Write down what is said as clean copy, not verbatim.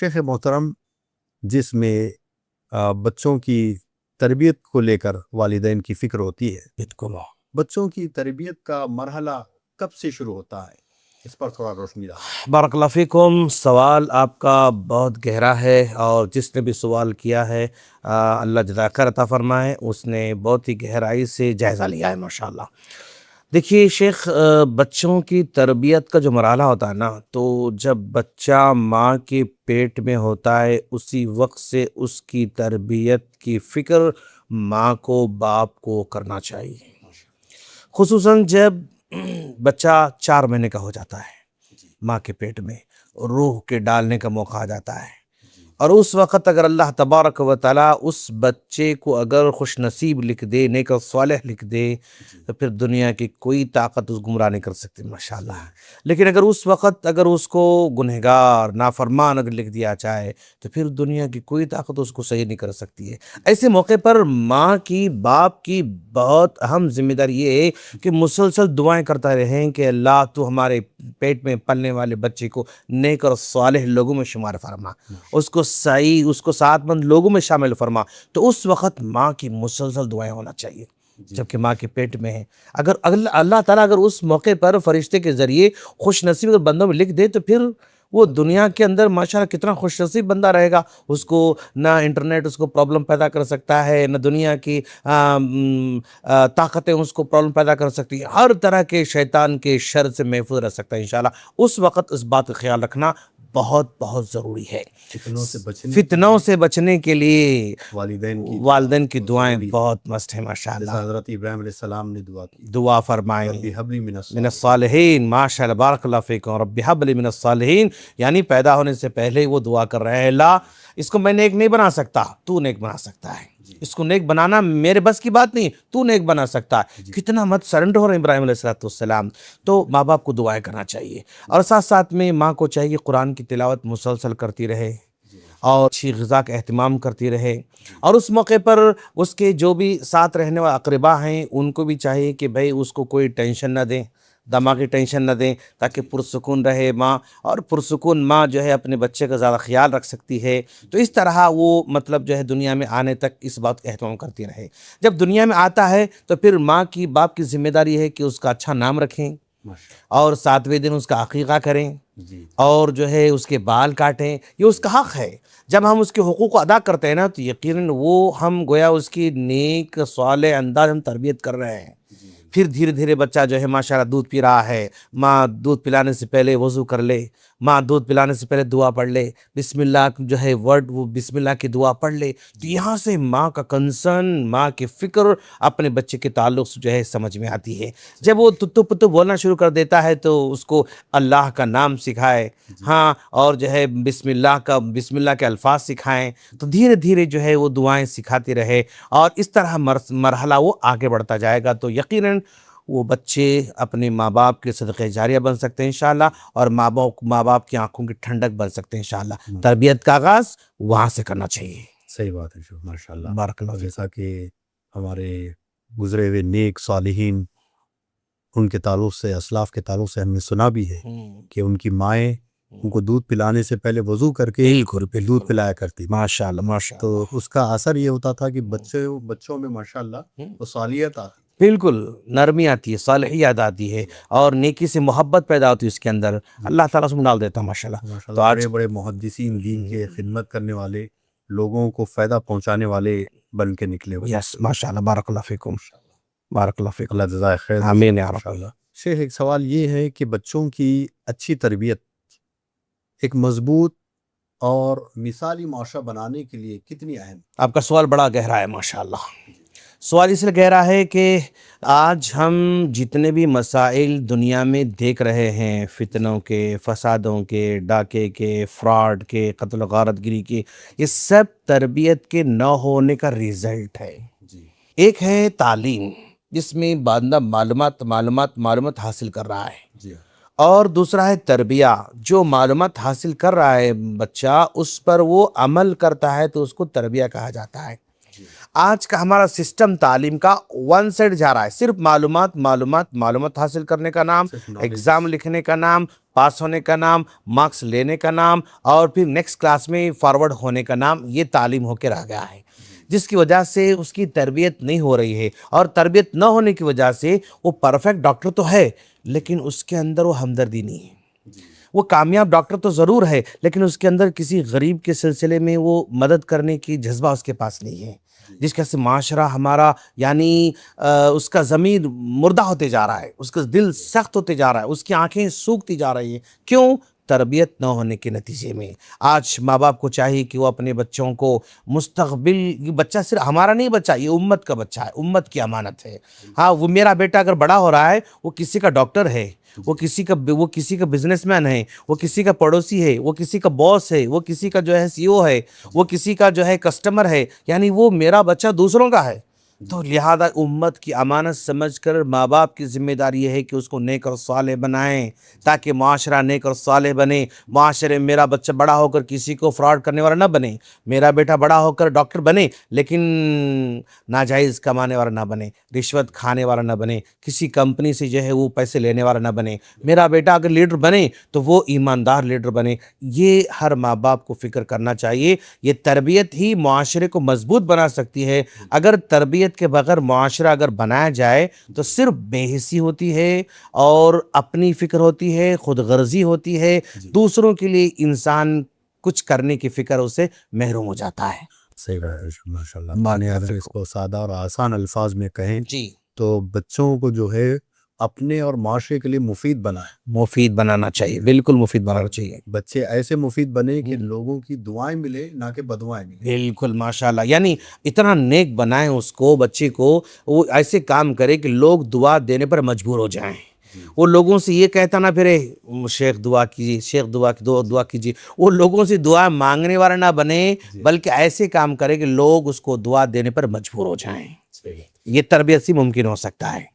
شیخ محترم، جس میں بچوں کی تربیت کو لے کر والدین کی فکر ہوتی ہے، بالکل بچوں کی تربیت کا مرحلہ کب سے شروع ہوتا ہے، اس پر تھوڑا روشنی ڈالیں۔ بارک اللہ فیکم، سوال آپ کا بہت گہرا ہے، اور جس نے بھی سوال کیا ہے اللہ جزاک خیر عطا فرمائے، اس نے بہت ہی گہرائی سے جائزہ لیا ہے ماشاءاللہ۔ دیکھیے شیخ، بچوں کی تربیت کا جو مرحلہ ہوتا ہے نا، تو جب بچہ ماں کے پیٹ میں ہوتا ہے اسی وقت سے اس کی تربیت کی فکر ماں کو، باپ کو کرنا چاہیے، خصوصاً جب بچہ 4 مہینے کا ہو جاتا ہے ماں کے پیٹ میں، روح کے ڈالنے کا موقع آ جاتا ہے، اور اس وقت اگر اللہ تبارک و تعالیٰ اس بچے کو اگر خوش نصیب لکھ دے، نیک و صالح لکھ دے، تو پھر دنیا کی کوئی طاقت اس گمراہ نہیں کر سکتی ماشاءاللہ۔ لیکن اگر اس وقت اگر اس کو گنہگار نافرمان اگر لکھ دیا جائے، تو پھر دنیا کی کوئی طاقت اس کو صحیح نہیں کر سکتی ہے۔ ایسے موقع پر ماں کی، باپ کی بہت اہم ذمہ داری یہ ہے کہ مسلسل دعائیں کرتا رہیں کہ اللہ تو ہمارے پیٹ میں پلنے والے بچے کو نیک اور صالح لوگوں میں شمار فرما، اس کو صحیح، اس کو سعادت مند لوگوں میں شامل فرما۔ تو اس وقت ماں کی مسلسل دعائیں ہونا چاہیے جبکہ ماں کے پیٹ میں ہے۔ اگر اللہ تعالیٰ اگر اس موقع پر فرشتے کے ذریعے خوش نصیب اگر بندوں میں لکھ دے، تو پھر وہ دنیا کے اندر ماشاءاللہ کتنا خوش نصیب بندہ رہے گا۔ اس کو نہ انٹرنیٹ اس کو پرابلم پیدا کر سکتا ہے، نہ دنیا کی طاقتیں اس کو پرابلم پیدا کر سکتی ہیں، ہر طرح کے شیطان کے شر سے محفوظ رہ سکتا ہے انشاءاللہ۔ اس وقت اس بات کا خیال رکھنا بہت بہت ضروری ہے۔ فتنوں سے بچنے کے لیے والدین کی دعائیں بہت مست ہیں ماشاءاللہ۔ حضرت ابراہیم علیہ السلام نے دعا کی، دعا فرمائیں ربی حب لی من من الصالحین، ماشاءاللہ بارک اللہ فیکم، رب حب لی من الصالحین، یعنی پیدا ہونے سے پہلے وہ دعا کر رہے ہیں، اللہ اس کو میں نیک نہیں بنا سکتا، تو نیک بنا سکتا ہے، اس کو نیک بنانا میرے بس کی بات نہیں، تو نیک بنا سکتا ہے۔ کتنا مت سرنڈر ہو رہے ہیں ابراہیم علیہ السلام۔ تو ماں باپ کو دعائیں کرنا چاہیے، اور ساتھ ساتھ میں ماں کو چاہیے قرآن کی تلاوت مسلسل کرتی رہے، اور اچھی غذا کا اہتمام کرتی رہے، اور اس موقع پر اس کے جو بھی ساتھ رہنے والے اقربا ہیں ان کو بھی چاہیے کہ بھئی اس کو کوئی ٹینشن نہ دیں، دماغی ٹینشن نہ دیں، تاکہ پرسکون رہے ماں، اور پرسکون ماں جو ہے اپنے بچے کا زیادہ خیال رکھ سکتی ہے۔ تو اس طرح وہ مطلب جو ہے دنیا میں آنے تک اس بات کا اہتمام کرتی رہے۔ جب دنیا میں آتا ہے تو پھر ماں کی، باپ کی ذمہ داری ہے کہ اس کا اچھا نام رکھیں، اور 7ویں دن اس کا عقیقہ کریں، اور جو ہے اس کے بال کاٹیں، یہ اس کا حق ہے۔ جب ہم اس کے حقوق کو ادا کرتے ہیں نا، تو یقیناً وہ ہم گویا اس کی نیک صالح انداز ہم تربیت کر رہے ہیں۔ پھر دھیرے دھیرے بچہ جو ہے ماشاءاللہ دودھ پی رہا ہے، ماں دودھ پلانے سے پہلے وضو کر لے، ماں دودھ پلانے سے پہلے دعا پڑھ لے، بسم اللہ جو ہے ورڈ، وہ بسم اللہ کی دعا پڑھ لے، تو یہاں سے ماں کا کنسرن، ماں کی فکر اپنے بچے کے تعلق سے جو ہے سمجھ میں آتی ہے۔ جب وہ تتو پتو بولنا شروع کر دیتا ہے تو اس کو اللہ کا نام سکھائے، ہاں، اور جو ہے بسم اللہ کے الفاظ سکھائیں، تو دھیرے دھیرے جو ہے وہ دعائیں سکھاتی رہے، اور اس طرح مرحلہ وہ آگے بڑھتا جائے گا، تو یقیناً وہ بچے اپنے ماں باپ کے صدقہ جاریہ بن سکتے ہیں انشاءاللہ، اور ماں باپ کی آنکھوں کی ٹھنڈک بن سکتے ہیں انشاءاللہ۔ تربیت کا آغاز وہاں سے کرنا چاہیے۔ صحیح بات ہے ماشاءاللہ۔ بارک اللہ فیک۔ جیسا کہ ہمارے گزرے ہوئے نیک صالحین، ان کے تعلق سے، اسلاف کے تعلق سے ہم نے سنا بھی ہے کہ ان کی مائیں ان کو دودھ پلانے سے پہلے وضو کر کے دودھ پلایا کرتی، ماشاءاللہ ماشاءاللہ۔ تو اس کا اثر یہ ہوتا تھا کہ بچوں میں ماشاءاللہ وہ صالحیت آتی، بالکل نرمی آتی ہے، صالحیت آتی ہے، اور نیکی سے محبت پیدا ہوتی ہے اس کے اندر، اللہ تعالیٰ اس میں ڈال دیتا ہے ماشاءاللہ۔ تو آج بڑے بڑے محدثین دین کے خدمت کرنے والے، لوگوں کو فائدہ پہنچانے والے بن کے نکلے ہوئے۔ یس ماشاءاللہ، بارک اللہ فیکم، بارک اللہ فیکم، اللہ جزائے خیر۔ آمین یا رب۔ شیخ، ایک سوال یہ ہے کہ بچوں کی اچھی تربیت ایک مضبوط اور مثالی معاشرہ بنانے کے لیے کتنی اہم؟ آپ کا سوال بڑا گہرا ہے ماشاءاللہ۔ سوال اس لیے گہرا ہے کہ آج ہم جتنے بھی مسائل دنیا میں دیکھ رہے ہیں، فتنوں کے، فسادوں کے، ڈاکے کے، فراڈ کے، قتل و غارت گری کے، یہ سب تربیت کے نہ ہونے کا ریزلٹ ہے۔ ایک ہے تعلیم، جس میں بندہ معلومات حاصل کر رہا ہے، اور دوسرا ہے تربیہ، جو معلومات حاصل کر رہا ہے بچہ، اس پر وہ عمل کرتا ہے تو اس کو تربیہ کہا جاتا ہے۔ آج کا ہمارا سسٹم تعلیم کا ون سائڈ جا رہا ہے، صرف معلومات حاصل کرنے کا نام، ایگزام لکھنے کا نام، پاس ہونے کا نام، مارکس لینے کا نام، اور پھر نیکسٹ کلاس میں فارورڈ ہونے کا نام، یہ تعلیم ہو کے رہ گیا ہے، جس کی وجہ سے اس کی تربیت نہیں ہو رہی ہے، اور تربیت نہ ہونے کی وجہ سے وہ پرفیکٹ ڈاکٹر تو ہے لیکن اس کے اندر وہ ہمدردی نہیں ہے، وہ کامیاب ڈاکٹر تو ضرور ہے لیکن اس کے اندر کسی غریب کے سلسلے میں وہ مدد کرنے کی جذبہ اس کے پاس نہیں ہے، جس کا سے معاشرہ ہمارا یعنی اس کا ضمیر مردہ ہوتے جا رہا ہے، اس کا دل سخت ہوتے جا رہا ہے، اس کی آنکھیں سوکھتی جا رہی ہیں، کیوں؟ تربیت نہ ہونے کے نتیجے میں۔ آج ماں باپ کو چاہیے کہ وہ اپنے بچوں کو مستقبل، یہ بچہ صرف ہمارا نہیں بچہ، یہ امت کا بچہ ہے، امت کی امانت ہے۔ ہاں، وہ میرا بیٹا اگر بڑا ہو رہا ہے، وہ کسی کا ڈاکٹر ہے، وہ کسی کا بزنس مین ہے، وہ کسی کا پڑوسی ہے، وہ کسی کا باس ہے، وہ کسی کا جو ہے سی او ہے، وہ کسی کا جو ہے کسٹمر ہے، یعنی وہ میرا بچہ دوسروں کا ہے، تو لہذا امت کی امانت سمجھ کر ماں باپ کی ذمہ داری یہ ہے کہ اس کو نیک اور صالح بنائیں تاکہ معاشرہ نیک اور صالح بنے۔ معاشرے میں میرا بچہ بڑا ہو کر کسی کو فراڈ کرنے والا نہ بنے، میرا بیٹا بڑا ہو کر ڈاکٹر بنے لیکن ناجائز کمانے والا نہ بنے، رشوت کھانے والا نہ بنے، کسی کمپنی سے جو ہے وہ پیسے لینے والا نہ بنے، میرا بیٹا اگر لیڈر بنے تو وہ ایماندار لیڈر بنے۔ یہ ہر ماں باپ کو فکر کرنا چاہیے، یہ تربیت ہی معاشرے کو مضبوط بنا سکتی ہے۔ اگر تربیت کے بغیر معاشرہ اگر بنایا جائے تو صرف بے حسی ہوتی ہے اور اپنی فکر ہوتی ہے، خود غرضی ہوتی ہے، دوسروں کے لیے انسان کچھ کرنے کی فکر اسے محروم ہو جاتا ہے۔ صحیح ہے، ماشاءاللہ۔ معنی اگر اس کو سادہ اور آسان الفاظ میں کہیں جی، تو بچوں کو جو ہے اپنے اور معاشرے کے لیے مفید بنائیں، مفید بنانا چاہیے، بالکل مفید بنانا چاہیے، بچے ایسے مفید بنے کہ لوگوں کی دعائیں ملے نہ کہ بدوائیں ملے۔ بالکل ماشاءاللہ، یعنی اتنا نیک بنائیں اس کو، بچے کو، وہ ایسے کام کرے کہ لوگ دعا دینے پر مجبور ہو جائیں، وہ لوگوں سے یہ کہتا نہ پھرے شیخ دعا کیجیے، شیخ دعا کیجیے، وہ لوگوں سے دعا مانگنے والا نہ بنے بلکہ ایسے کام کرے کہ لوگ اس کو دعا دینے پر مجبور ہو جائیں۔ یہ تربیت سے ممکن ہو سکتا ہے۔